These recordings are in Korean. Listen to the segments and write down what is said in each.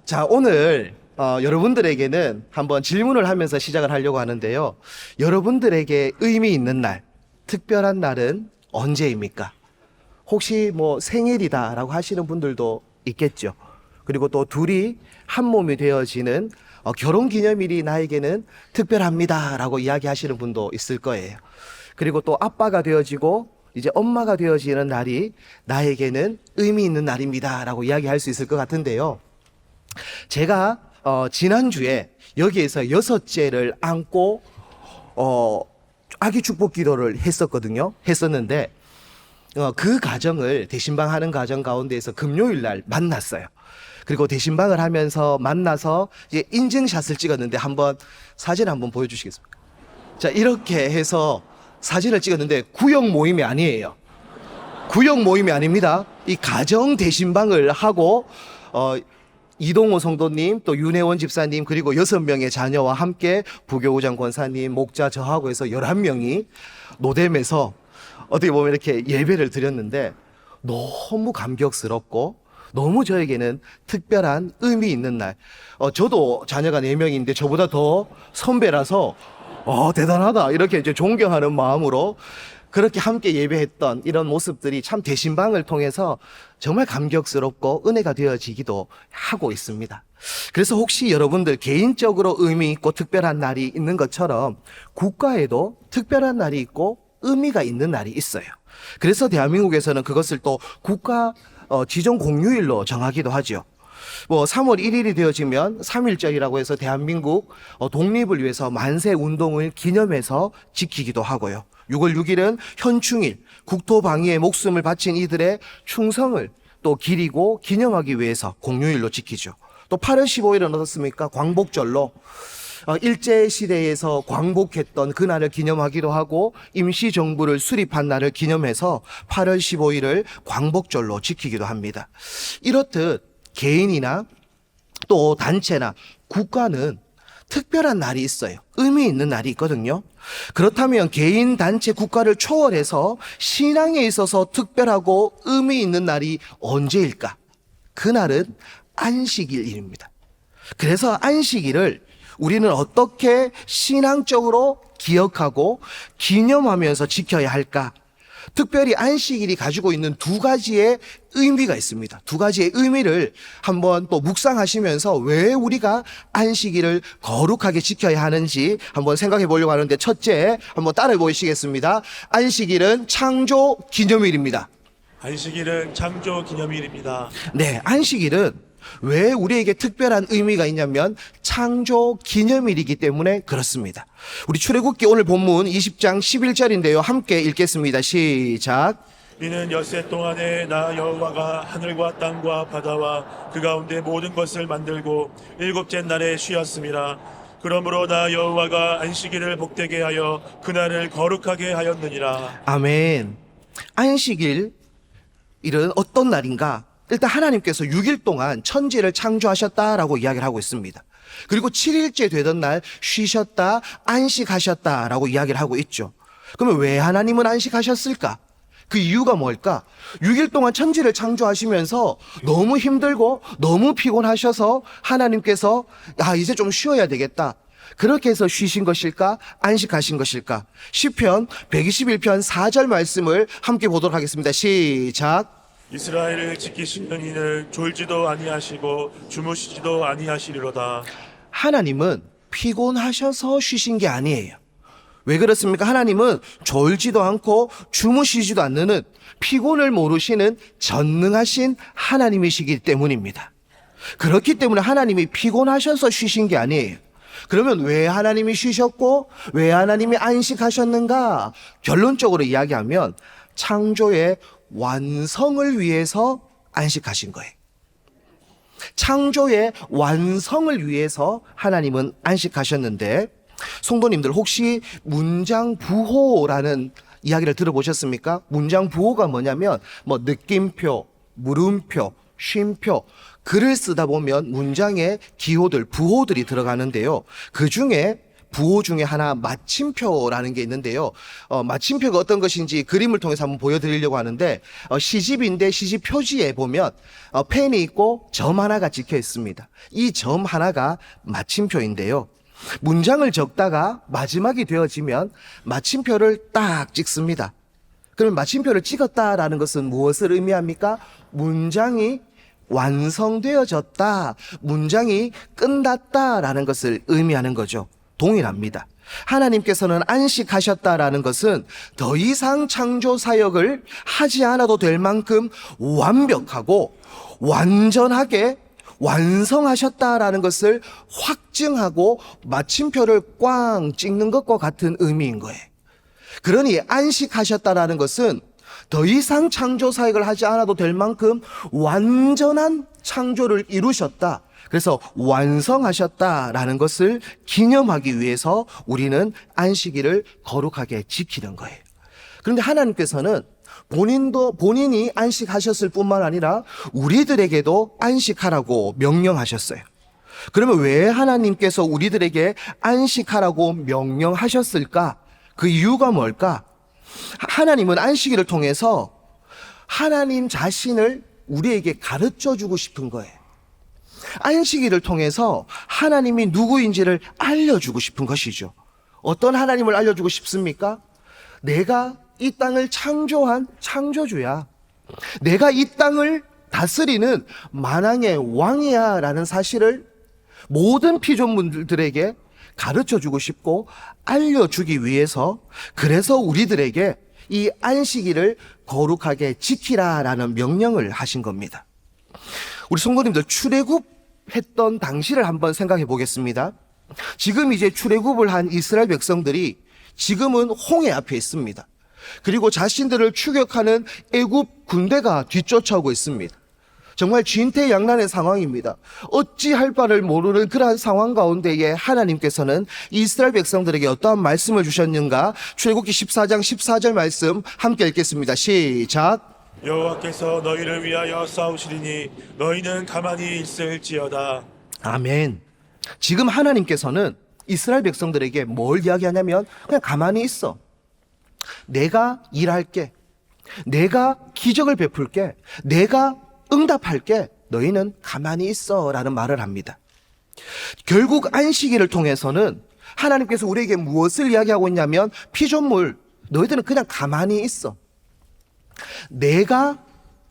자, 오늘 여러분들에게는 한번 질문을 하면서 시작을 하려고 하는데요. 여러분들에게 의미 있는 날, 특별한 날은 언제입니까? 혹시 뭐 생일이다라고 하시는 분들도 있겠죠. 그리고 또 둘이 한 몸이 되어지는 결혼 기념일이 나에게는 특별합니다라고 이야기하시는 분도 있을 거예요. 그리고 또 아빠가 되어지고 이제 엄마가 되어지는 날이 나에게는 의미 있는 날입니다라고 이야기할 수 있을 것 같은데요. 제가 지난주에 여기에서 6제를 안고 아기 축복 기도를 했었는데 그 가정을 대신방하는 가정 가운데에서 금요일 날 만났어요. 그리고 대신방을 하면서 만나서 이제 인증샷을 찍었는데 사진 한번 보여주시겠습니까? 자, 이렇게 해서 사진을 찍었는데 구역 모임이 아니에요. 구역 모임이 아닙니다. 이 가정 대신방을 하고 이동호 성도님, 또 윤혜원 집사님, 그리고 6명의 자녀와 함께 부교구장 권사님, 목자 저하고 해서 11명이 노뎀에서 어떻게 보면 이렇게 예배를 드렸는데 너무 감격스럽고 너무 저에게는 특별한 의미 있는 날. 저도 자녀가 4명인데 저보다 더 선배라서 대단하다 이렇게 이제 존경하는 마음으로 그렇게 함께 예배했던 이런 모습들이 참 대신방을 통해서 정말 감격스럽고 은혜가 되어지기도 하고 있습니다. 그래서 혹시 여러분들 개인적으로 의미 있고 특별한 날이 있는 것처럼 국가에도 특별한 날이 있고 의미가 있는 날이 있어요. 그래서 대한민국에서는 그것을 또 국가 지정 공휴일로 정하기도 하죠. 3월 1일이 되어지면 3.1절이라고 해서 대한민국 독립을 위해서 만세 운동을 기념해서 지키기도 하고요. 6월 6일은 현충일, 국토 방위에 목숨을 바친 이들의 충성을 또 기리고 기념하기 위해서 공휴일로 지키죠. 또 8월 15일은 어떻습니까? 광복절로 일제시대에서 광복했던 그날을 기념하기도 하고 임시정부를 수립한 날을 기념해서 8월 15일을 광복절로 지키기도 합니다. 이렇듯 개인이나 또 단체나 국가는 특별한 날이 있어요. 의미 있는 날이 있거든요. 그렇다면 개인, 단체, 국가를 초월해서 신앙에 있어서 특별하고 의미 있는 날이 언제일까? 그날은 안식일입니다. 그래서 안식일을 우리는 어떻게 신앙적으로 기억하고 기념하면서 지켜야 할까? 특별히 안식일이 가지고 있는 2가지의 의미가 있습니다. 2가지의 의미를 한번 또 묵상하시면서 왜 우리가 안식일을 거룩하게 지켜야 하는지 한번 생각해 보려고 하는데, 첫째, 한번 따라해 보시겠습니다. 안식일은 창조 기념일입니다. 안식일은 창조 기념일입니다. 네, 안식일은 왜 우리에게 특별한 의미가 있냐면 창조 기념일이기 때문에 그렇습니다. 우리 출애굽기 오늘 본문 20장 11절인데요. 함께 읽겠습니다. 시작. 이는 엿새 동안에 나 여호와가 하늘과 땅과 바다와 그 가운데 모든 것을 만들고 7째 날에 쉬었습니다. 그러므로 나 여호와가 안식일을 복되게 하여 그날을 거룩하게 하였느니라. 아멘. 안식일은 어떤 날인가? 일단 하나님께서 6일 동안 천지를 창조하셨다라고 이야기를 하고 있습니다. 그리고 7일째 되던 날 쉬셨다, 안식하셨다라고 이야기를 하고 있죠. 그러면 왜 하나님은 안식하셨을까? 그 이유가 뭘까? 6일 동안 천지를 창조하시면서 너무 힘들고 너무 피곤하셔서 하나님께서 이제 좀 쉬어야 되겠다, 그렇게 해서 쉬신 것일까? 안식하신 것일까? 시편 121편 4절 말씀을 함께 보도록 하겠습니다. 시작. 이스라엘을 지키시는 이는 졸지도 아니하시고 주무시지도 아니하시리로다. 하나님은 피곤하셔서 쉬신 게 아니에요. 왜 그렇습니까? 하나님은 졸지도 않고 주무시지도 않는 피곤을 모르시는 전능하신 하나님이시기 때문입니다. 그렇기 때문에 하나님이 피곤하셔서 쉬신 게 아니에요. 그러면 왜 하나님이 쉬셨고 왜 하나님이 안식하셨는가? 결론적으로 이야기하면 창조의 완성을 위해서 안식하신 거예요. 창조의 완성을 위해서 하나님은 안식하셨는데, 성도님들 혹시 문장부호라는 이야기를 들어보셨습니까? 문장부호가 뭐냐면 느낌표, 물음표, 쉼표, 글을 쓰다 보면 문장에 기호들, 부호들이 들어가는데요. 그 중에 부호 중에 하나 마침표라는 게 있는데요. 마침표가 어떤 것인지 그림을 통해서 한번 보여드리려고 하는데, 시집인데 시집 표지에 보면 펜이 있고 점 하나가 찍혀 있습니다. 이 점 하나가 마침표인데요. 문장을 적다가 마지막이 되어지면 마침표를 딱 찍습니다. 그럼 마침표를 찍었다라는 것은 무엇을 의미합니까? 문장이 완성되어졌다, 문장이 끝났다라는 것을 의미하는 거죠. 동일합니다. 하나님께서는 안식하셨다라는 것은 더 이상 창조 사역을 하지 않아도 될 만큼 완벽하고 완전하게 완성하셨다라는 것을 확증하고 마침표를 꽝 찍는 것과 같은 의미인 거예요. 그러니 안식하셨다라는 것은 더 이상 창조 사역을 하지 않아도 될 만큼 완전한 창조를 이루셨다. 그래서 완성하셨다라는 것을 기념하기 위해서 우리는 안식일을 거룩하게 지키는 거예요. 그런데 하나님께서는 본인이 안식하셨을 뿐만 아니라 우리들에게도 안식하라고 명령하셨어요. 그러면 왜 하나님께서 우리들에게 안식하라고 명령하셨을까? 그 이유가 뭘까? 하나님은 안식일을 통해서 하나님 자신을 우리에게 가르쳐 주고 싶은 거예요. 안식일을 통해서 하나님이 누구인지를 알려주고 싶은 것이죠. 어떤 하나님을 알려주고 싶습니까? 내가 이 땅을 창조한 창조주야. 내가 이 땅을 다스리는 만왕의 왕이야 라는 사실을 모든 피조물들에게 가르쳐주고 싶고 알려주기 위해서, 그래서 우리들에게 이 안식일을 거룩하게 지키라라는 명령을 하신 겁니다. 우리 성도님들, 출애굽했던 당시를 한번 생각해 보겠습니다. 지금 이제 출애굽을 한 이스라엘 백성들이 지금은 홍해 앞에 있습니다. 그리고 자신들을 추격하는 애굽 군대가 뒤쫓아오고 있습니다. 정말 진퇴양난의 상황입니다. 어찌할 바를 모르는 그러한 상황 가운데에 하나님께서는 이스라엘 백성들에게 어떠한 말씀을 주셨는가? 출애굽기 14장 14절 말씀 함께 읽겠습니다. 시작. 여호와께서 너희를 위하여 싸우시리니 너희는 가만히 있을지어다. 아멘. 지금 하나님께서는 이스라엘 백성들에게 뭘 이야기하냐면 그냥 가만히 있어. 내가 일할게. 내가 기적을 베풀게. 내가 응답할게. 너희는 가만히 있어 라는 말을 합니다. 결국 안식일을 통해서는 하나님께서 우리에게 무엇을 이야기하고 있냐면, 피조물 너희들은 그냥 가만히 있어. 내가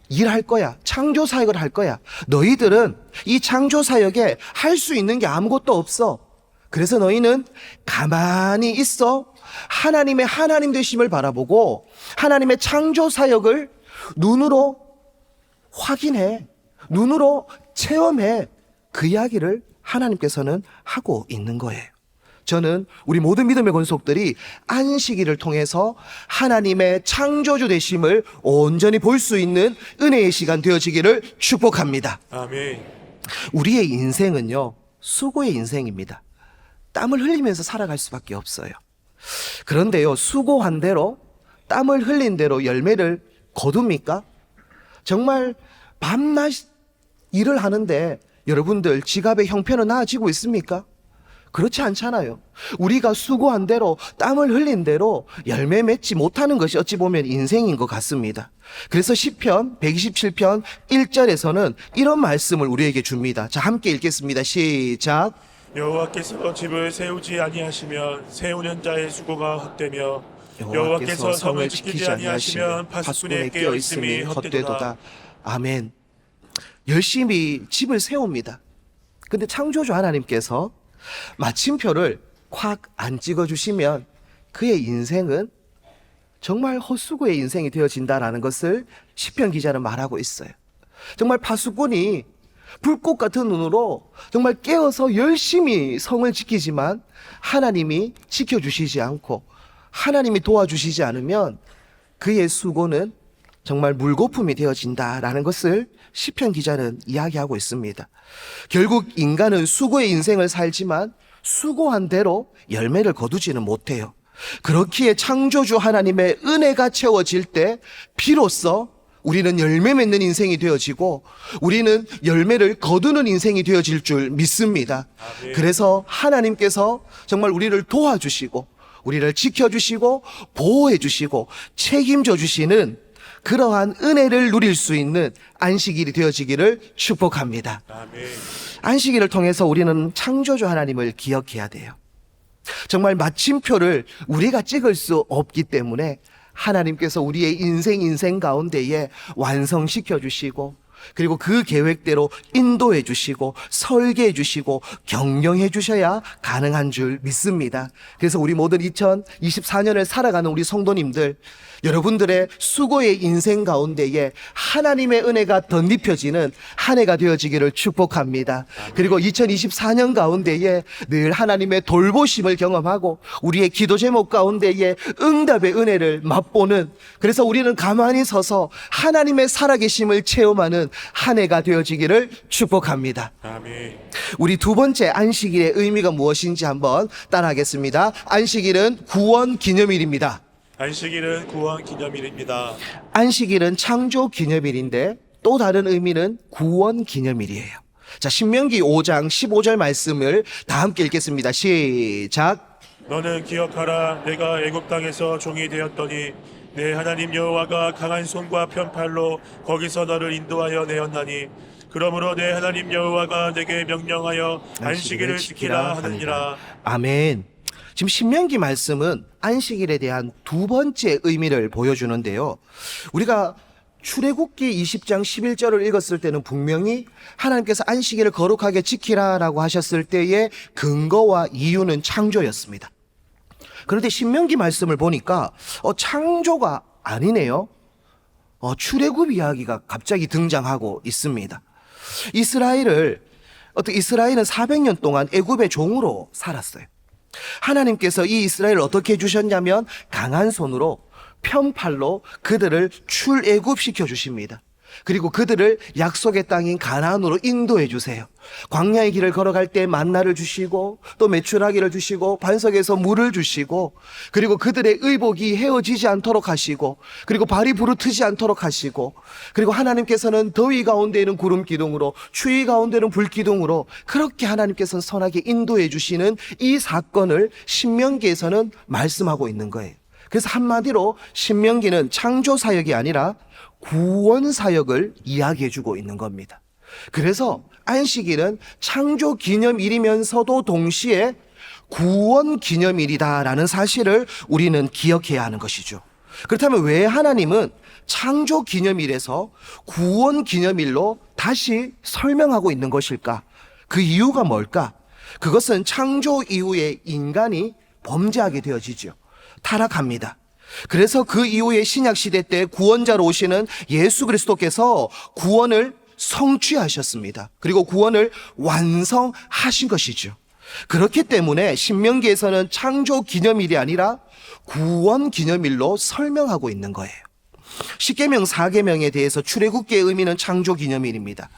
일할 거야. 창조 사역을 할 거야. 너희들은 이 창조 사역에 할 수 있는 게 아무것도 없어. 그래서 너희는 가만히 있어. 하나님의 하나님 되심을 바라보고 하나님의 창조 사역을 눈으로 확인해. 눈으로 체험해. 그 이야기를 하나님께서는 하고 있는 거예요. 저는 우리 모든 믿음의 권속들이 안식일을 통해서 하나님의 창조주 되심을 온전히 볼 수 있는 은혜의 시간 되어지기를 축복합니다. 아멘. 우리의 인생은요, 수고의 인생입니다. 땀을 흘리면서 살아갈 수밖에 없어요. 그런데요, 수고한 대로, 땀을 흘린 대로 열매를 거둡니까? 정말 밤낮 일을 하는데 여러분들 지갑의 형편은 나아지고 있습니까? 그렇지 않잖아요. 우리가 수고한 대로, 땀을 흘린 대로 열매 맺지 못하는 것이 어찌 보면 인생인 것 같습니다. 그래서 시편 127편 1절에서는 이런 말씀을 우리에게 줍니다. 자, 함께 읽겠습니다. 시작. 여호와께서 집을 세우지 아니하시면 세우는 자의 수고가 헛되며 여호와께서 성을 지키지 아니하시면 파수꾼의 깨어 있음이 헛되도다. 아멘. 열심히 집을 세웁니다. 근데 창조주 하나님께서 마침표를 콱 안 찍어주시면 그의 인생은 정말 헛수고의 인생이 되어진다라는 것을 시편 기자는 말하고 있어요. 정말 파수꾼이 불꽃 같은 눈으로 정말 깨어서 열심히 성을 지키지만 하나님이 지켜주시지 않고 하나님이 도와주시지 않으면 그의 수고는 정말 물거품이 되어진다라는 것을 시편 기자는 이야기하고 있습니다. 결국 인간은 수고의 인생을 살지만 수고한 대로 열매를 거두지는 못해요. 그렇기에 창조주 하나님의 은혜가 채워질 때 비로소 우리는 열매 맺는 인생이 되어지고 우리는 열매를 거두는 인생이 되어질 줄 믿습니다. 아멘. 그래서 하나님께서 정말 우리를 도와주시고 우리를 지켜주시고 보호해주시고 책임져 주시는 그러한 은혜를 누릴 수 있는 안식일이 되어지기를 축복합니다. 아멘. 안식일을 통해서 우리는 창조주 하나님을 기억해야 돼요. 정말 마침표를 우리가 찍을 수 없기 때문에 하나님께서 우리의 인생 가운데에 완성시켜 주시고 그리고 그 계획대로 인도해 주시고 설계해 주시고 경영해 주셔야 가능한 줄 믿습니다. 그래서 우리 모든 2024년을 살아가는 우리 성도님들, 여러분들의 수고의 인생 가운데에 하나님의 은혜가 덧입혀지는 한 해가 되어지기를 축복합니다. 그리고 2024년 가운데에 늘 하나님의 돌보심을 경험하고 우리의 기도 제목 가운데에 응답의 은혜를 맛보는, 그래서 우리는 가만히 서서 하나님의 살아계심을 체험하는 한 해가 되어지기를 축복합니다. 아멘. 우리 두 번째 안식일의 의미가 무엇인지 한번 따라하겠습니다. 안식일은 구원 기념일입니다. 안식일은 구원 기념일입니다. 안식일은 창조 기념일인데 또 다른 의미는 구원 기념일이에요. 자, 신명기 5장 15절 말씀을 다 함께 읽겠습니다. 시작. 너는 기억하라. 내가 애굽 땅에서 종이 되었더니 내 하나님 여호와가 강한 손과 편팔로 거기서 너를 인도하여 내었나니 그러므로 내 하나님 여호와가 내게 명령하여 안식일을 지키라 하느니라. 아멘. 지금 신명기 말씀은 안식일에 대한 두 번째 의미를 보여주는데요. 우리가 출애굽기 20장 11절을 읽었을 때는 분명히 하나님께서 안식일을 거룩하게 지키라라고 하셨을 때의 근거와 이유는 창조였습니다. 그런데 신명기 말씀을 보니까 창조가 아니네요. 출애굽 이야기가 갑자기 등장하고 있습니다. 이스라엘은 400년 동안 애굽의 종으로 살았어요. 하나님께서 이 이스라엘을 어떻게 해주셨냐면 강한 손으로 편팔로 그들을 출애굽시켜 주십니다. 그리고 그들을 약속의 땅인 가나안으로 인도해 주세요. 광야의 길을 걸어갈 때 만나를 주시고 또 메추라기를 주시고 반석에서 물을 주시고 그리고 그들의 의복이 헤어지지 않도록 하시고 그리고 발이 부르트지 않도록 하시고 그리고 하나님께서는 더위 가운데에는 구름 기둥으로 추위 가운데는 불 기둥으로 그렇게 하나님께서는 선하게 인도해 주시는 이 사건을 신명기에서는 말씀하고 있는 거예요. 그래서 한마디로 신명기는 창조 사역이 아니라 구원 사역을 이야기해 주고 있는 겁니다. 그래서 안식일은 창조 기념일이면서도 동시에 구원 기념일이다라는 사실을 우리는 기억해야 하는 것이죠. 그렇다면 왜 하나님은 창조 기념일에서 구원 기념일로 다시 설명하고 있는 것일까? 그 이유가 뭘까? 그것은 창조 이후에 인간이 범죄하게 되어지죠. 타락합니다. 그래서 그 이후에 신약시대 때 구원자로 오시는 예수 그리스도께서 구원을 성취하셨습니다. 그리고 구원을 완성하신 것이죠. 그렇기 때문에 신명기에서는 창조 기념일이 아니라 구원 기념일로 설명하고 있는 거예요. 십계명 4계명에 대해서 출애굽기의 의미는 창조 기념일입니다.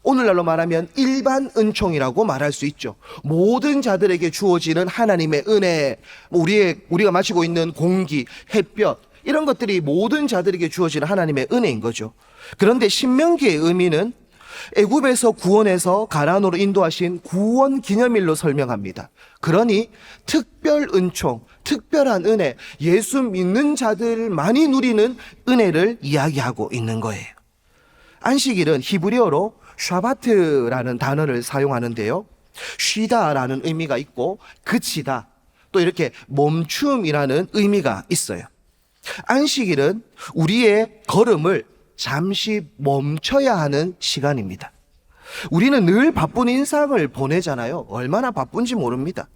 오늘날로 말하면 일반 은총이라고 말할 수 있죠. 모든 자들에게 주어지는 하나님의 은혜, 우리가 마시고 있는 공기, 햇볕, 이런 것들이 모든 자들에게 주어지는 하나님의 은혜인 거죠. 그런데 신명기의 의미는 애굽에서 구원해서 가나안으로 인도하신 구원 기념일로 설명합니다. 그러니 특별 은총, 특별한 은혜, 예수 믿는 자들만이 누리는 은혜를 이야기하고 있는 거예요. 안식일은 히브리어로 샤바트라는 단어를 사용하는데요. 쉬다라는 의미가 있고 그치다, 또 이렇게 멈춤이라는 의미가 있어요. 안식일은 우리의 걸음을 잠시 멈춰야 하는 시간입니다. 우리는 늘 바쁜 일상을 보내잖아요. 얼마나 바쁜지 모릅니다.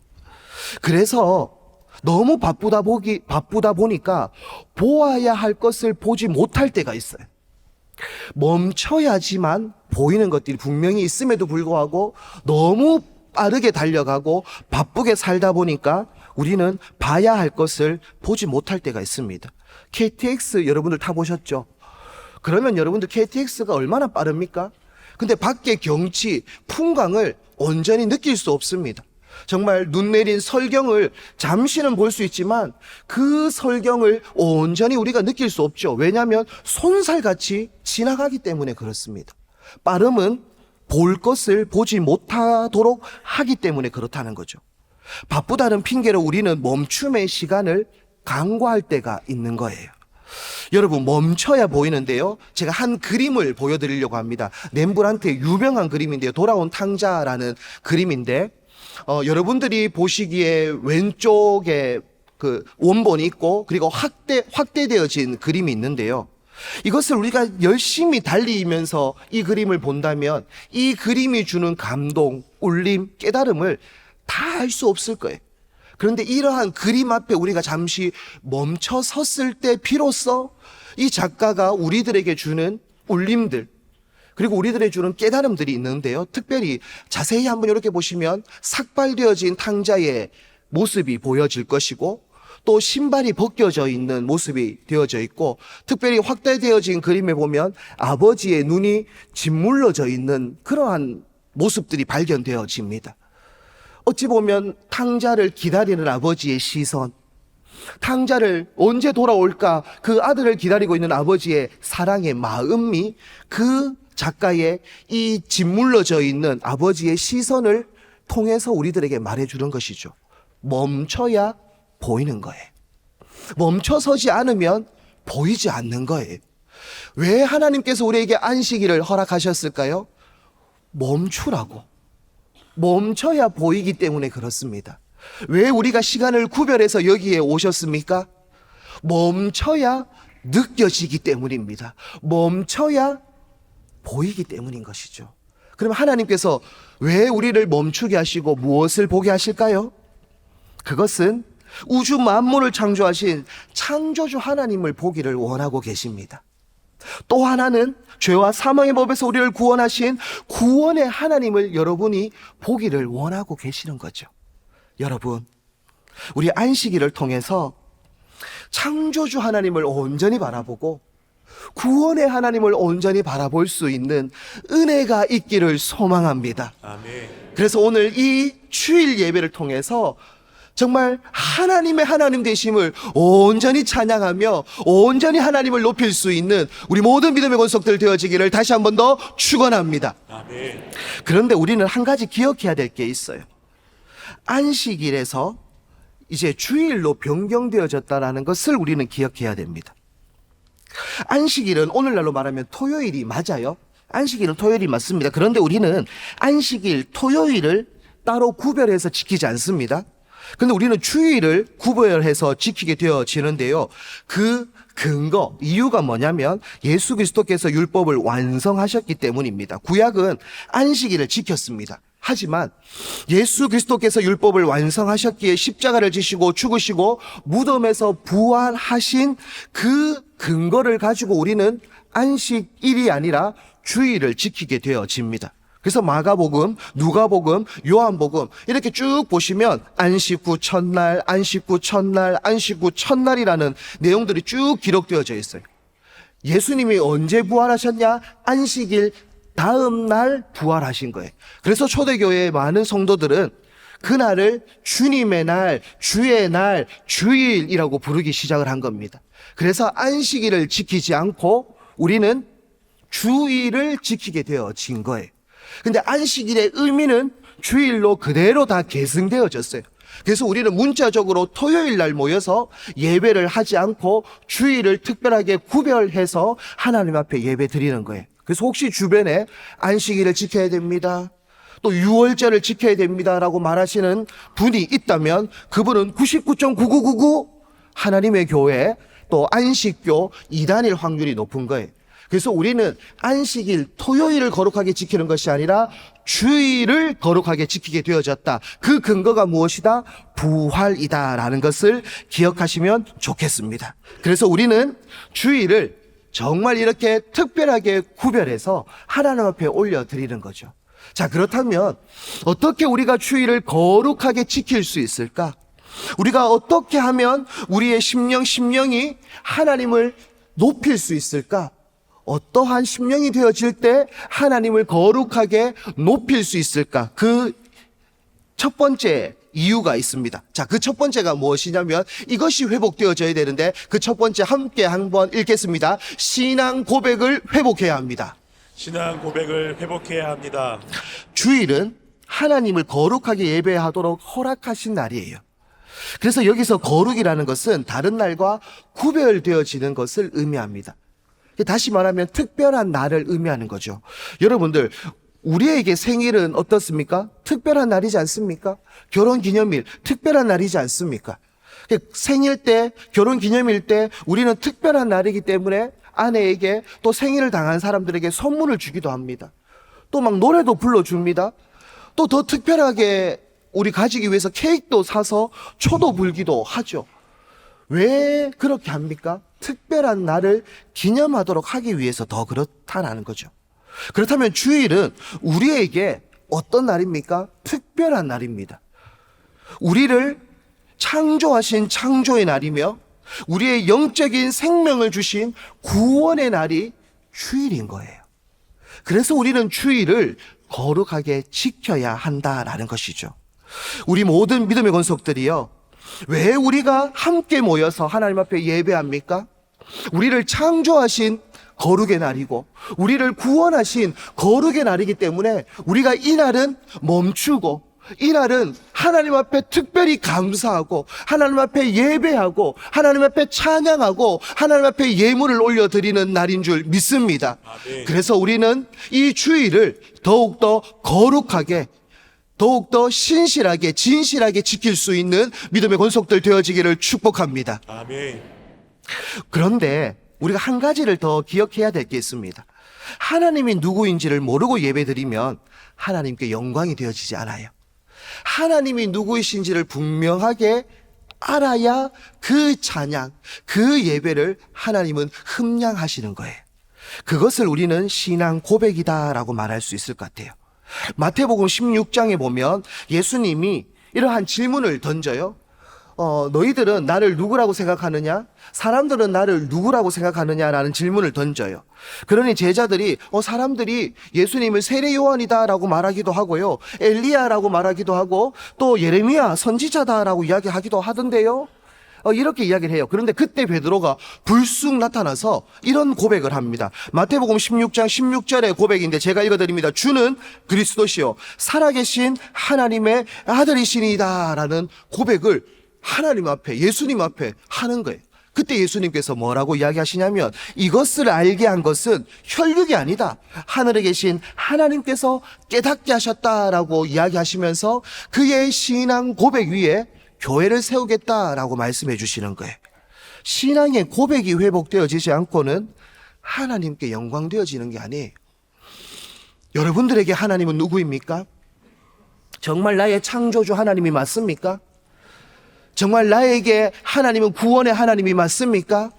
그래서 너무 바쁘다 보니까 보아야 할 것을 보지 못할 때가 있어요. 멈춰야지만 보이는 것들이 분명히 있음에도 불구하고 너무 빠르게 달려가고 바쁘게 살다 보니까 우리는 봐야 할 것을 보지 못할 때가 있습니다. KTX 여러분들 타보셨죠? 그러면 여러분들 KTX가 얼마나 빠릅니까? 근데 밖의 경치, 풍광을 온전히 느낄 수 없습니다. 정말 눈 내린 설경을 잠시는 볼 수 있지만 그 설경을 온전히 우리가 느낄 수 없죠. 왜냐하면 손살같이 지나가기 때문에 그렇습니다. 빠름은 볼 것을 보지 못하도록 하기 때문에 그렇다는 거죠. 바쁘다는 핑계로 우리는 멈춤의 시간을 간과할 때가 있는 거예요. 여러분, 멈춰야 보이는데요, 제가 한 그림을 보여드리려고 합니다. 렘브란트의 유명한 그림인데요, 돌아온 탕자라는 그림인데, 여러분들이 보시기에 왼쪽에 그 원본이 있고 그리고 확대되어진 그림이 있는데요, 이것을 우리가 열심히 달리면서 이 그림을 본다면 이 그림이 주는 감동, 울림, 깨달음을 다 알 수 없을 거예요. 그런데 이러한 그림 앞에 우리가 잠시 멈춰 섰을 때 비로소 이 작가가 우리들에게 주는 울림들, 그리고 우리들에게 주는 깨달음들이 있는데요, 특별히 자세히 한번 이렇게 보시면 삭발되어진 탕자의 모습이 보여질 것이고, 또 신발이 벗겨져 있는 모습이 되어져 있고, 특별히 확대되어진 그림에 보면 아버지의 눈이 짓물러져 있는 그러한 모습들이 발견되어집니다. 어찌 보면 탕자를 기다리는 아버지의 시선, 탕자를 언제 돌아올까 그 아들을 기다리고 있는 아버지의 사랑의 마음이 그 작가의 이 짓물러져 있는 아버지의 시선을 통해서 우리들에게 말해주는 것이죠. 멈춰야 보이는 거예요. 멈춰서지 않으면 보이지 않는 거예요. 왜 하나님께서 우리에게 안식일을 허락하셨을까요? 멈추라고. 멈춰야 보이기 때문에 그렇습니다. 왜 우리가 시간을 구별해서 여기에 오셨습니까? 멈춰야 느껴지기 때문입니다. 멈춰야 보이기 때문인 것이죠. 그럼 하나님께서 왜 우리를 멈추게 하시고 무엇을 보게 하실까요? 그것은 우주 만물을 창조하신 창조주 하나님을 보기를 원하고 계십니다. 또 하나는 죄와 사망의 법에서 우리를 구원하신 구원의 하나님을 여러분이 보기를 원하고 계시는 거죠. 여러분, 우리 안식일을 통해서 창조주 하나님을 온전히 바라보고 구원의 하나님을 온전히 바라볼 수 있는 은혜가 있기를 소망합니다. 아멘. 그래서 오늘 이 주일 예배를 통해서 정말 하나님의 하나님 되심을 온전히 찬양하며 온전히 하나님을 높일 수 있는 우리 모든 믿음의 권속들 되어지기를 다시 한 번 더 축원합니다. 아멘. 그런데 우리는 한 가지 기억해야 될 게 있어요. 안식일에서 이제 주일로 변경되어졌다는 것을 우리는 기억해야 됩니다. 안식일은 오늘날로 말하면 토요일이 맞아요. 안식일은 토요일이 맞습니다. 그런데 우리는 안식일, 토요일을 따로 구별해서 지키지 않습니다. 근데 우리는 주일을 구별해서 지키게 되어지는데요, 그 근거, 이유가 뭐냐면 예수 그리스도께서 율법을 완성하셨기 때문입니다. 구약은 안식일을 지켰습니다. 하지만 예수 그리스도께서 율법을 완성하셨기에 십자가를 지시고 죽으시고 무덤에서 부활하신 그 근거를 가지고 우리는 안식일이 아니라 주일을 지키게 되어집니다. 그래서 마가복음, 누가복음, 요한복음 이렇게 쭉 보시면 안식 후 첫날, 안식 후 첫날, 안식 후 첫날이라는 내용들이 쭉 기록되어져 있어요. 예수님이 언제 부활하셨냐? 안식일 다음 날 부활하신 거예요. 그래서 초대교회의 많은 성도들은 그날을 주님의 날, 주의 날, 주일이라고 부르기 시작을 한 겁니다. 그래서 안식일을 지키지 않고 우리는 주일을 지키게 되어진 거예요. 근데 안식일의 의미는 주일로 그대로 다 계승되어졌어요. 그래서 우리는 문자적으로 토요일 날 모여서 예배를 하지 않고 주일을 특별하게 구별해서 하나님 앞에 예배 드리는 거예요. 그래서 혹시 주변에 안식일을 지켜야 됩니다, 또 유월절을 지켜야 됩니다라고 말하시는 분이 있다면 그분은 99.9999 하나님의 교회 또 안식교 이단일 확률이 높은 거예요. 그래서 우리는 안식일, 토요일을 거룩하게 지키는 것이 아니라 주일을 거룩하게 지키게 되어졌다. 그 근거가 무엇이다? 부활이다라는 것을 기억하시면 좋겠습니다. 그래서 우리는 주일을 정말 이렇게 특별하게 구별해서 하나님 앞에 올려드리는 거죠. 자, 그렇다면 어떻게 우리가 주일을 거룩하게 지킬 수 있을까? 우리가 어떻게 하면 우리의 심령이 하나님을 높일 수 있을까? 어떠한 심령이 되어질 때 하나님을 거룩하게 높일 수 있을까? 그 첫 번째 이유가 있습니다. 자, 그 첫 번째가 무엇이냐면 이것이 회복되어져야 되는데 그 첫 번째 함께 한번 읽겠습니다. 신앙 고백을 회복해야 합니다. 신앙 고백을 회복해야 합니다. 주일은 하나님을 거룩하게 예배하도록 허락하신 날이에요. 그래서 여기서 거룩이라는 것은 다른 날과 구별되어지는 것을 의미합니다. 다시 말하면 특별한 날을 의미하는 거죠. 여러분들, 우리에게 생일은 어떻습니까? 특별한 날이지 않습니까? 결혼기념일, 특별한 날이지 않습니까? 생일 때, 결혼기념일 때 우리는 특별한 날이기 때문에 아내에게 또 생일을 당한 사람들에게 선물을 주기도 합니다. 또 막 노래도 불러줍니다. 또 더 특별하게 우리 가지기 위해서 케이크도 사서 초도 불기도 하죠. 왜 그렇게 합니까? 특별한 날을 기념하도록 하기 위해서 더 그렇다는 거죠. 그렇다면 주일은 우리에게 어떤 날입니까? 특별한 날입니다. 우리를 창조하신 창조의 날이며 우리의 영적인 생명을 주신 구원의 날이 주일인 거예요. 그래서 우리는 주일을 거룩하게 지켜야 한다라는 것이죠. 우리 모든 믿음의 권속들이요, 왜 우리가 함께 모여서 하나님 앞에 예배합니까? 우리를 창조하신 거룩의 날이고 우리를 구원하신 거룩의 날이기 때문에 우리가 이 날은 멈추고 이 날은 하나님 앞에 특별히 감사하고 하나님 앞에 예배하고 하나님 앞에 찬양하고 하나님 앞에 예물을 올려드리는 날인 줄 믿습니다. 아멘. 그래서 우리는 이 주일을 더욱더 거룩하게, 더욱더 신실하게, 진실하게 지킬 수 있는 믿음의 권속들 되어지기를 축복합니다. 아멘. 그런데 우리가 한 가지를 더 기억해야 될 게 있습니다. 하나님이 누구인지를 모르고 예배드리면 하나님께 영광이 되어지지 않아요. 하나님이 누구이신지를 분명하게 알아야 그 찬양, 그 예배를 하나님은 흠량하시는 거예요. 그것을 우리는 신앙 고백이다라고 말할 수 있을 것 같아요. 마태복음 16장에 보면 예수님이 이러한 질문을 던져요. 너희들은 나를 누구라고 생각하느냐? 사람들은 나를 누구라고 생각하느냐라는 질문을 던져요. 그러니 제자들이 사람들이 예수님을 세례 요한이다라고 말하기도 하고요, 엘리야라고 말하기도 하고 또 예레미야 선지자다라고 이야기하기도 하던데요. 이렇게 이야기를 해요. 그런데 그때 베드로가 불쑥 나타나서 이런 고백을 합니다. 마태복음 16장 16절의 고백인데 제가 읽어드립니다. 주는 그리스도시요 살아계신 하나님의 아들이시니이다 라는 고백을 하나님 앞에, 예수님 앞에 하는 거예요. 그때 예수님께서 뭐라고 이야기하시냐면 이것을 알게 한 것은 혈육이 아니다, 하늘에 계신 하나님께서 깨닫게 하셨다라고 이야기하시면서 그의 신앙 고백 위에 교회를 세우겠다라고 말씀해 주시는 거예요. 신앙의 고백이 회복되어지지 않고는 하나님께 영광되어지는 게 아니에요. 여러분들에게 하나님은 누구입니까? 정말 나의 창조주 하나님이 맞습니까? 정말 나에게 하나님은 구원의 하나님이 맞습니까?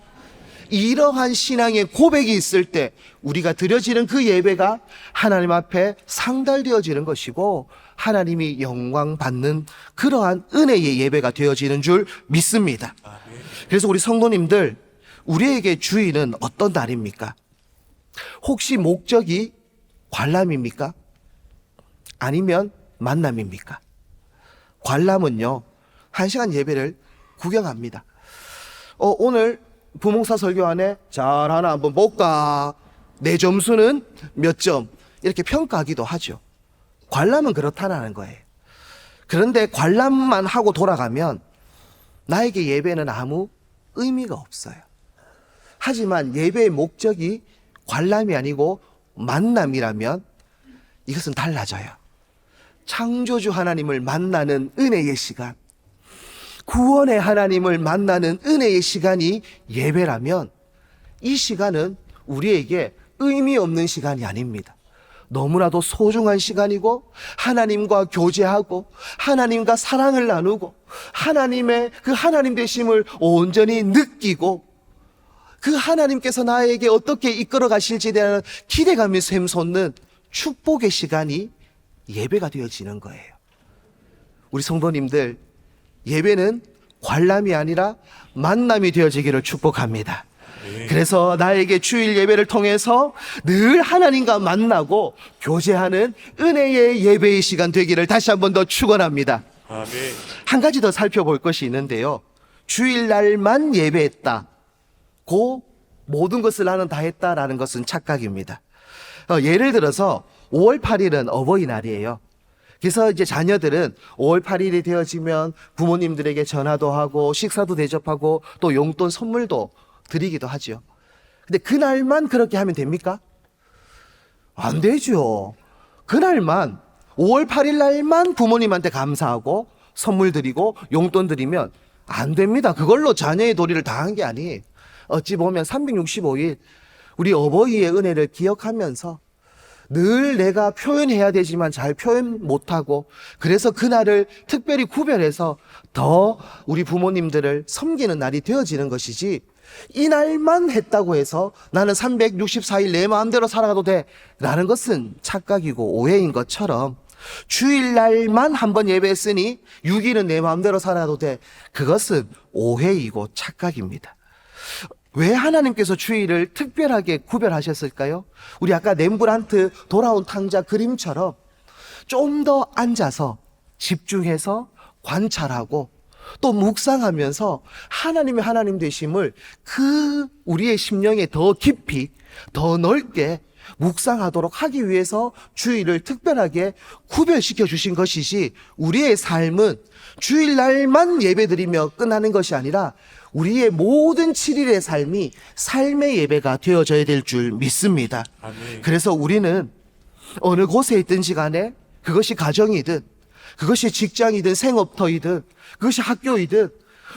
이러한 신앙의 고백이 있을 때 우리가 드려지는 그 예배가 하나님 앞에 상달되어지는 것이고 하나님이 영광 받는 그러한 은혜의 예배가 되어지는 줄 믿습니다. 그래서 우리 성도님들, 우리에게 주일은 어떤 날입니까? 혹시 목적이 관람입니까? 아니면 만남입니까? 관람은요, 1시간 예배를 구경합니다. 오늘 부목사 설교 안에 잘하나 한번 볼까? 내 점수는 몇 점? 이렇게 평가하기도 하죠. 관람은 그렇다는 거예요. 그런데 관람만 하고 돌아가면 나에게 예배는 아무 의미가 없어요. 하지만 예배의 목적이 관람이 아니고 만남이라면 이것은 달라져요. 창조주 하나님을 만나는 은혜의 시간, 구원의 하나님을 만나는 은혜의 시간이 예배라면 이 시간은 우리에게 의미 없는 시간이 아닙니다. 너무나도 소중한 시간이고 하나님과 교제하고 하나님과 사랑을 나누고 하나님의 그 하나님 되심을 온전히 느끼고 그 하나님께서 나에게 어떻게 이끌어 가실지에 대한 기대감이 샘솟는 축복의 시간이 예배가 되어지는 거예요. 우리 성도님들, 예배는 관람이 아니라 만남이 되어지기를 축복합니다. 그래서 나에게 주일 예배를 통해서 늘 하나님과 만나고 교제하는 은혜의 예배의 시간 되기를 다시 한 번 더 축원합니다. 아멘. 한 가지 더 살펴볼 것이 있는데요. 주일날만 예배했다. 고 모든 것을 나는 다 했다라는 것은 착각입니다. 예를 들어서 5월 8일은 어버이날이에요. 그래서 이제 자녀들은 5월 8일이 되어지면 부모님들에게 전화도 하고 식사도 대접하고 또 용돈 선물도 드리기도 하죠. 근데 그날만 그렇게 하면 됩니까? 안 되죠. 그날만 5월 8일 날만 부모님한테 감사하고 선물 드리고 용돈 드리면 안 됩니다. 그걸로 자녀의 도리를 다한 게 아니에요. 어찌 보면 365일 우리 어버이의 은혜를 기억하면서 늘 내가 표현해야 되지만 잘 표현 못하고 그래서 그날을 특별히 구별해서 더 우리 부모님들을 섬기는 날이 되어지는 것이지, 이 날만 했다고 해서 나는 364일 내 마음대로 살아가도 돼 라는 것은 착각이고 오해인 것처럼, 주일날만 한번 예배했으니 6일은 내 마음대로 살아가도 돼, 그것은 오해이고 착각입니다. 왜 하나님께서 주일을 특별하게 구별하셨을까요? 우리 아까 렘브란트 돌아온 탕자 그림처럼 좀 더 앉아서 집중해서 관찰하고 또 묵상하면서 하나님의 하나님 되심을 그 우리의 심령에 더 깊이 더 넓게 묵상하도록 하기 위해서 주일을 특별하게 구별시켜 주신 것이지, 우리의 삶은 주일날만 예배드리며 끝나는 것이 아니라 우리의 모든 7일의 삶이 삶의 예배가 되어져야 될 줄 믿습니다. 아멘. 그래서 우리는 어느 곳에 있든지 간에, 그것이 가정이든 그것이 직장이든 생업터이든 그것이 학교이든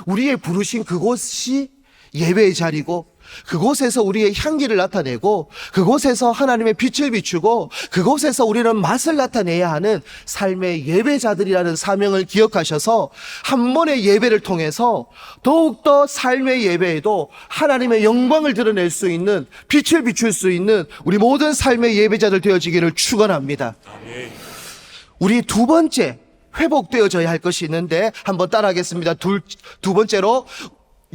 우리의 부르신 그곳이 예배의 자리고, 그곳에서 우리의 향기를 나타내고 그곳에서 하나님의 빛을 비추고 그곳에서 우리는 맛을 나타내야 하는 삶의 예배자들이라는 사명을 기억하셔서 한 번의 예배를 통해서 더욱더 삶의 예배에도 하나님의 영광을 드러낼 수 있는, 빛을 비출 수 있는 우리 모든 삶의 예배자들 되어지기를 축원합니다. 아멘. 우리 두 번째 회복되어져야 할 것이 있는데 한번 따라하겠습니다. 두 번째로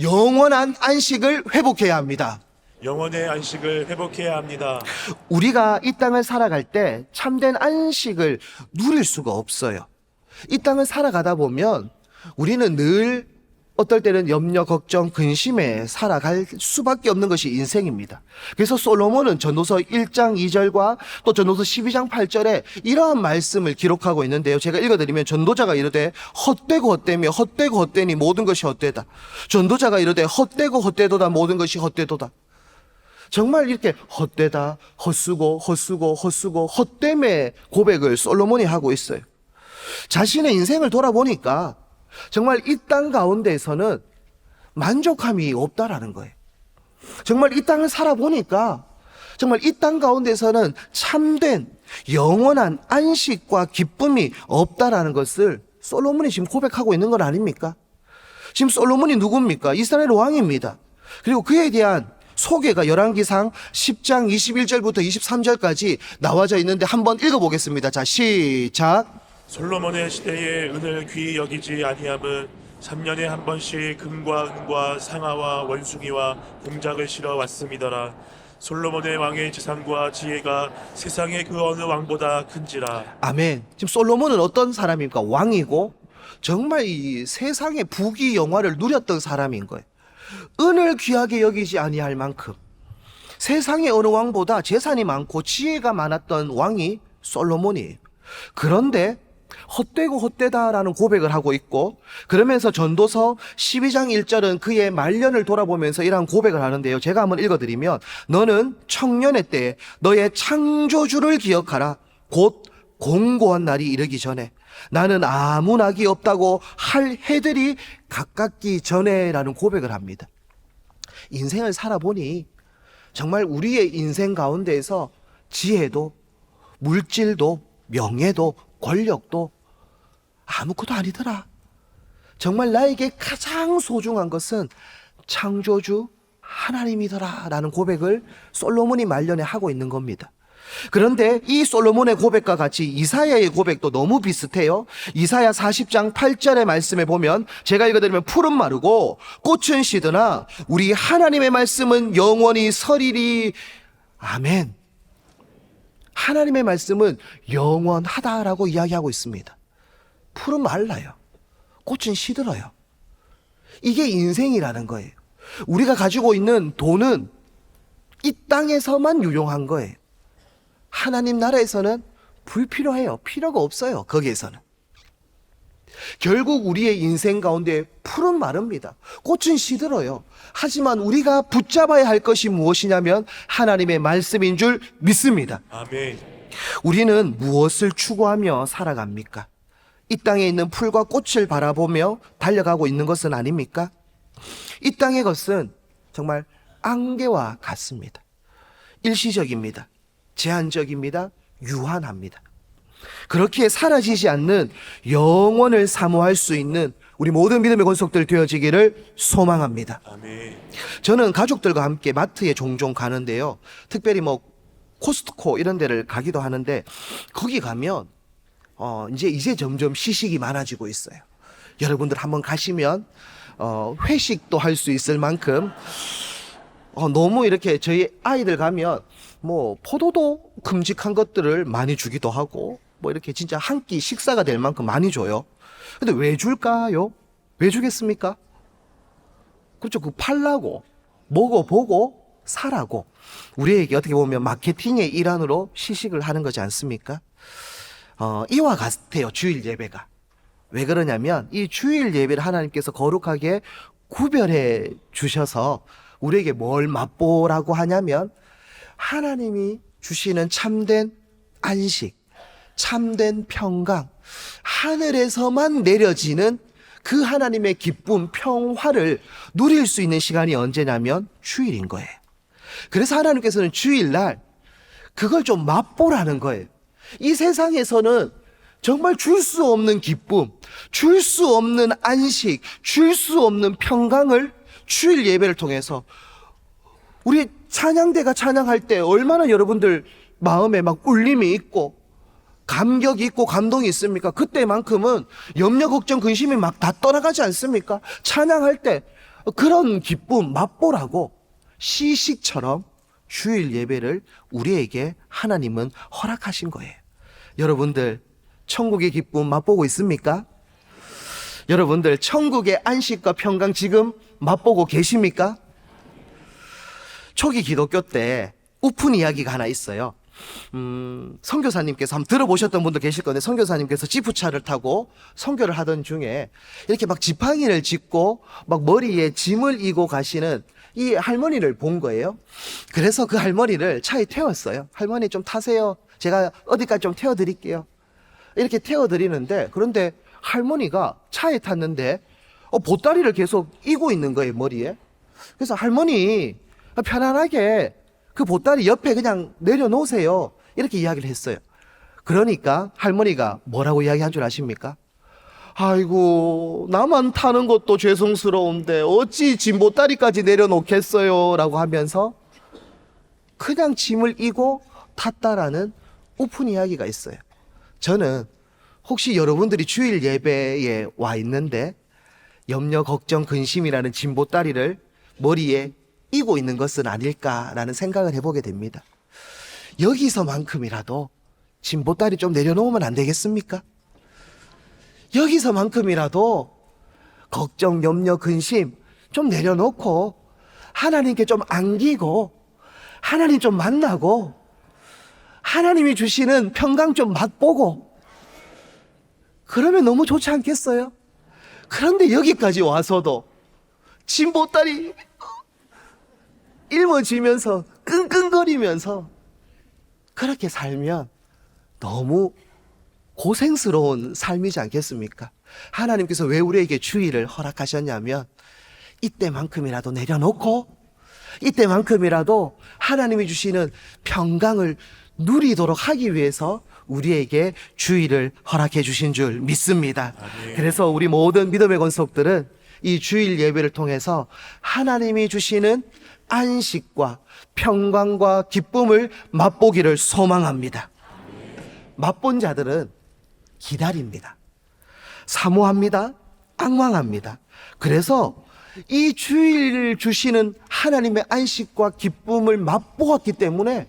영원한 안식을 회복해야 합니다. 영혼의 안식을 회복해야 합니다. 우리가 이 땅을 살아갈 때 참된 안식을 누릴 수가 없어요. 이 땅을 살아가다 보면 우리는 늘 어떨 때는 염려, 걱정, 근심에 살아갈 수밖에 없는 것이 인생입니다. 그래서 솔로몬은 전도서 1장 2절과 또 전도서 12장 8절에 이러한 말씀을 기록하고 있는데요. 제가 읽어드리면, 전도자가 이르되 헛되고 헛되며 헛되고 헛되니 모든 것이 헛되다. 전도자가 이르되 헛되고 헛되도다 모든 것이 헛되도다. 정말 이렇게 헛되다, 헛쓰고 헛쓰고 헛쓰고 헛됨의 고백을 솔로몬이 하고 있어요. 자신의 인생을 돌아보니까 정말 이 땅 가운데에서는 만족함이 없다라는 거예요. 정말 이 땅을 살아보니까 정말 이 땅 가운데서는 참된 영원한 안식과 기쁨이 없다라는 것을 솔로몬이 지금 고백하고 있는 건 아닙니까? 지금 솔로몬이 누굽니까? 이스라엘 왕입니다. 그리고 그에 대한 소개가 열왕기상 10장 21절부터 23절까지 나와져 있는데 한번 읽어보겠습니다. 자, 시작. 솔로몬의 시대에 은을 귀히 여기지 아니함은 3년에 한 번씩 금과 은과 상아와 원숭이와 공작을 실어 왔음이더라. 솔로몬의 왕의 재산과 지혜가 세상의 그 어느 왕보다 큰지라. 아멘. 지금 솔로몬은 어떤 사람입니까? 왕이고 정말 이 세상의 부귀 영화를 누렸던 사람인 거예요. 은을 귀하게 여기지 아니할 만큼 세상의 어느 왕보다 재산이 많고 지혜가 많았던 왕이 솔로몬이에요. 그런데 헛되고 헛되다라는 고백을 하고 있고, 그러면서 전도서 12장 1절은 그의 말년을 돌아보면서 이러한 고백을 하는데요. 제가 한번 읽어드리면, 너는 청년의 때에 너의 창조주를 기억하라. 곧 공고한 날이 이르기 전에, 나는 아무 낙이 없다고 할 해들이 가깝기 전에 라는 고백을 합니다. 인생을 살아보니 정말 우리의 인생 가운데에서 지혜도 물질도 명예도 권력도 아무것도 아니더라. 정말 나에게 가장 소중한 것은 창조주 하나님이더라 라는 고백을 솔로몬이 말년에 하고 있는 겁니다. 그런데 이 솔로몬의 고백과 같이 이사야의 고백도 너무 비슷해요. 이사야 40장 8절의 말씀에 보면, 제가 읽어드리면, 푸른 마르고 꽃은 시드나 우리 하나님의 말씀은 영원히 서리리. 아멘. 하나님의 말씀은 영원하다라고 이야기하고 있습니다. 푸른 말라요. 꽃은 시들어요. 이게 인생이라는 거예요. 우리가 가지고 있는 돈은 이 땅에서만 유용한 거예요. 하나님 나라에서는 불필요해요. 필요가 없어요. 거기에서는. 결국 우리의 인생 가운데 푸른 마릅니다. 꽃은 시들어요. 하지만 우리가 붙잡아야 할 것이 무엇이냐면 하나님의 말씀인 줄 믿습니다. 아멘. 우리는 무엇을 추구하며 살아갑니까? 이 땅에 있는 풀과 꽃을 바라보며 달려가고 있는 것은 아닙니까? 이 땅의 것은 정말 안개와 같습니다. 일시적입니다. 제한적입니다. 유한합니다. 그렇기에 사라지지 않는 영원을 사모할 수 있는 우리 모든 믿음의 권속들 되어지기를 소망합니다. 아멘. 저는 가족들과 함께 마트에 종종 가는데요. 특별히 뭐 코스트코 이런 데를 가기도 하는데, 거기 가면 이제 점점 시식이 많아지고 있어요. 여러분들 한번 가시면 회식도 할 수 있을 만큼 너무 이렇게 저희 아이들 가면 뭐 포도도 큼직한 것들을 많이 주기도 하고, 뭐 이렇게 진짜 한 끼 식사가 될 만큼 많이 줘요. 근데 왜 줄까요? 왜 주겠습니까? 그렇죠. 그 팔라고, 먹어보고 사라고. 우리에게 어떻게 보면 마케팅의 일환으로 시식을 하는 거지 않습니까? 이와 같아요. 주일 예배가. 왜 그러냐면 이 주일 예배를 하나님께서 거룩하게 구별해 주셔서 우리에게 뭘 맛보라고 하냐면, 하나님이 주시는 참된 안식, 참된 평강, 하늘에서만 내려지는 그 하나님의 기쁨, 평화를 누릴 수 있는 시간이 언제냐면 주일인 거예요. 그래서 하나님께서는 주일날 그걸 좀 맛보라는 거예요. 이 세상에서는 정말 줄 수 없는 기쁨, 줄 수 없는 안식, 줄 수 없는 평강을 주일 예배를 통해서, 우리 찬양대가 찬양할 때 얼마나 여러분들 마음에 막 울림이 있고 감격이 있고 감동이 있습니까? 그때만큼은 염려, 걱정, 근심이 막 다 떠나가지 않습니까? 찬양할 때 그런 기쁨 맛보라고 시식처럼 주일 예배를 우리에게 하나님은 허락하신 거예요. 여러분들 천국의 기쁨 맛보고 있습니까? 여러분들 천국의 안식과 평강 지금 맛보고 계십니까? 초기 기독교 때 우픈 이야기가 하나 있어요. 선교사님께서 한번 들어보셨던 분도 계실 건데, 선교사님께서 지프차를 타고 선교를 하던 중에 이렇게 막 지팡이를 짚고 막 머리에 짐을 이고 가시는 이 할머니를 본 거예요. 그래서 그 할머니를 차에 태웠어요. 할머니 좀 타세요. 제가 어디까지 좀 태워드릴게요. 이렇게 태워드리는데, 그런데 할머니가 차에 탔는데 보따리를 계속 이고 있는 거예요, 머리에. 그래서 할머니 편안하게 그 보따리 옆에 그냥 내려놓으세요, 이렇게 이야기를 했어요. 그러니까 할머니가 뭐라고 이야기한 줄 아십니까? 아이고, 나만 타는 것도 죄송스러운데 어찌 짐 보따리까지 내려놓겠어요 라고 하면서 그냥 짐을 이고 탔다라는 오픈 이야기가 있어요. 저는 혹시 여러분들이 주일 예배에 와 있는데 염려, 걱정, 근심이라는 짐 보따리를 머리에 이고 있는 것은 아닐까라는 생각을 해보게 됩니다. 여기서만큼이라도 짐 보따리 좀 내려놓으면 안 되겠습니까? 여기서만큼이라도 걱정, 염려, 근심 좀 내려놓고 하나님께 좀 안기고 하나님 좀 만나고 하나님이 주시는 평강 좀 맛보고 그러면 너무 좋지 않겠어요? 그런데 여기까지 와서도 짐 보따리 일머지면서 끙끙거리면서 그렇게 살면 너무 고생스러운 삶이지 않겠습니까? 하나님께서 왜 우리에게 주일을 허락하셨냐면 이때만큼이라도 내려놓고 이때만큼이라도 하나님이 주시는 평강을 누리도록 하기 위해서 우리에게 주일을 허락해 주신 줄 믿습니다. 아멘. 그래서 우리 모든 믿음의 권속들은 이 주일 예배를 통해서 하나님이 주시는 안식과 평강과 기쁨을 맛보기를 소망합니다. 맛본 자들은 기다립니다. 사모합니다. 앙망합니다. 그래서 이 주일 주시는 하나님의 안식과 기쁨을 맛보았기 때문에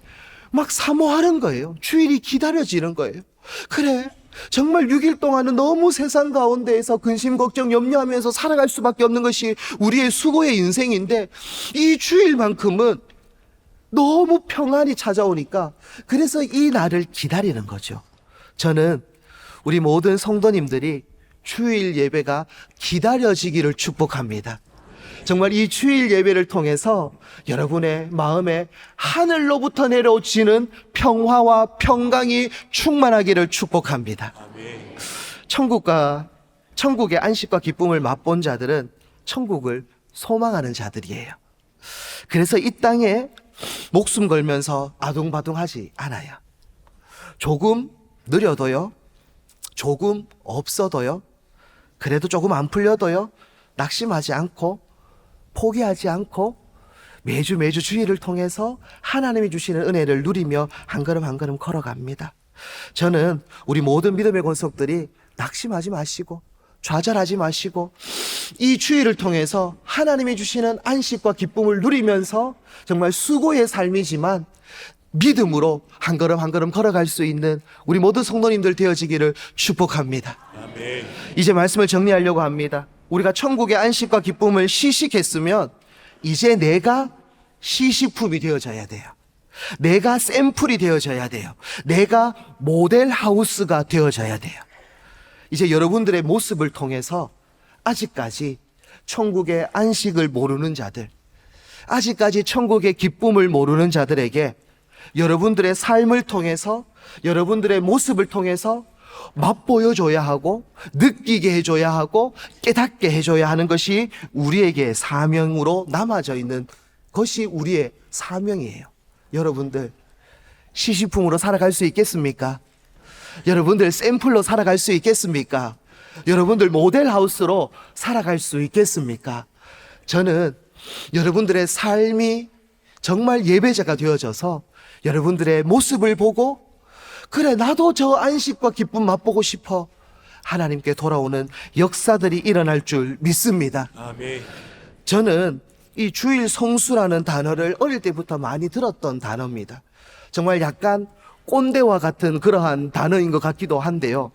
막 사모하는 거예요. 주일이 기다려지는 거예요. 그래, 정말 6일 동안은 너무 세상 가운데에서 근심, 걱정, 염려하면서 살아갈 수밖에 없는 것이 우리의 수고의 인생인데 이 주일만큼은 너무 평안이 찾아오니까 그래서 이 날을 기다리는 거죠. 저는 우리 모든 성도님들이 주일 예배가 기다려지기를 축복합니다. 정말 이 주일 예배를 통해서 여러분의 마음에 하늘로부터 내려오시는 평화와 평강이 충만하기를 축복합니다. 아멘. 천국의 안식과 기쁨을 맛본 자들은 천국을 소망하는 자들이에요. 그래서 이 땅에 목숨 걸면서 아둥바둥하지 않아요. 조금 느려도요, 조금 없어도요, 그래도 조금 안 풀려도요, 낙심하지 않고 포기하지 않고 매주 주일을 통해서 하나님이 주시는 은혜를 누리며 한 걸음 한 걸음 걸어갑니다. 저는 우리 모든 믿음의 권속들이 낙심하지 마시고 좌절하지 마시고 이 주일을 통해서 하나님이 주시는 안식과 기쁨을 누리면서 정말 수고의 삶이지만 믿음으로 한 걸음 한 걸음 걸어갈 수 있는 우리 모든 성도님들 되어지기를 축복합니다. 아멘. 이제 말씀을 정리하려고 합니다. 우리가 천국의 안식과 기쁨을 시식했으면 이제 내가 시식품이 되어져야 돼요. 내가 샘플이 되어져야 돼요. 내가 모델 하우스가 되어져야 돼요. 이제 여러분들의 모습을 통해서 아직까지 천국의 안식을 모르는 자들, 아직까지 천국의 기쁨을 모르는 자들에게 여러분들의 삶을 통해서, 여러분들의 모습을 통해서 맛보여줘야 하고 느끼게 해줘야 하고 깨닫게 해줘야 하는 것이 우리에게 사명으로 남아져 있는 것이 우리의 사명이에요. 여러분들 시식품으로 살아갈 수 있겠습니까? 여러분들 샘플로 살아갈 수 있겠습니까? 여러분들 모델하우스로 살아갈 수 있겠습니까? 저는 여러분들의 삶이 정말 예배자가 되어져서 여러분들의 모습을 보고 그래, 나도 저 안식과 기쁨 맛보고 싶어, 하나님께 돌아오는 역사들이 일어날 줄 믿습니다. 아멘. 저는 이 주일 성수라는 단어를 어릴 때부터 많이 들었던 단어입니다. 정말 약간 꼰대와 같은 그러한 단어인 것 같기도 한데요.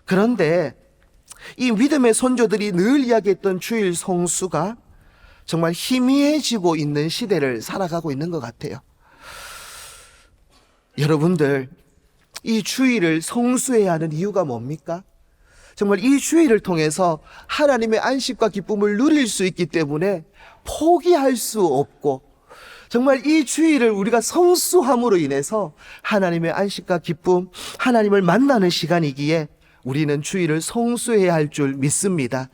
그런데 이 믿음의 선조들이 늘 이야기했던 주일 성수가 정말 희미해지고 있는 시대를 살아가고 있는 것 같아요. 여러분들, 이 주일을 성수해야 하는 이유가 뭡니까? 정말 이 주일을 통해서 하나님의 안식과 기쁨을 누릴 수 있기 때문에 포기할 수 없고, 정말 이 주일을 우리가 성수함으로 인해서 하나님의 안식과 기쁨, 하나님을 만나는 시간이기에 우리는 주일을 성수해야 할 줄 믿습니다.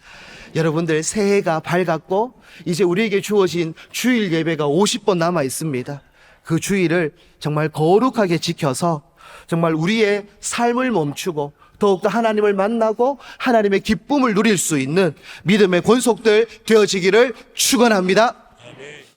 여러분들, 새해가 밝았고 이제 우리에게 주어진 주일 예배가 50번 남아 있습니다. 그 주일을 정말 거룩하게 지켜서 정말 우리의 삶을 멈추고 더욱더 하나님을 만나고 하나님의 기쁨을 누릴 수 있는 믿음의 권속들 되어지기를 축원합니다.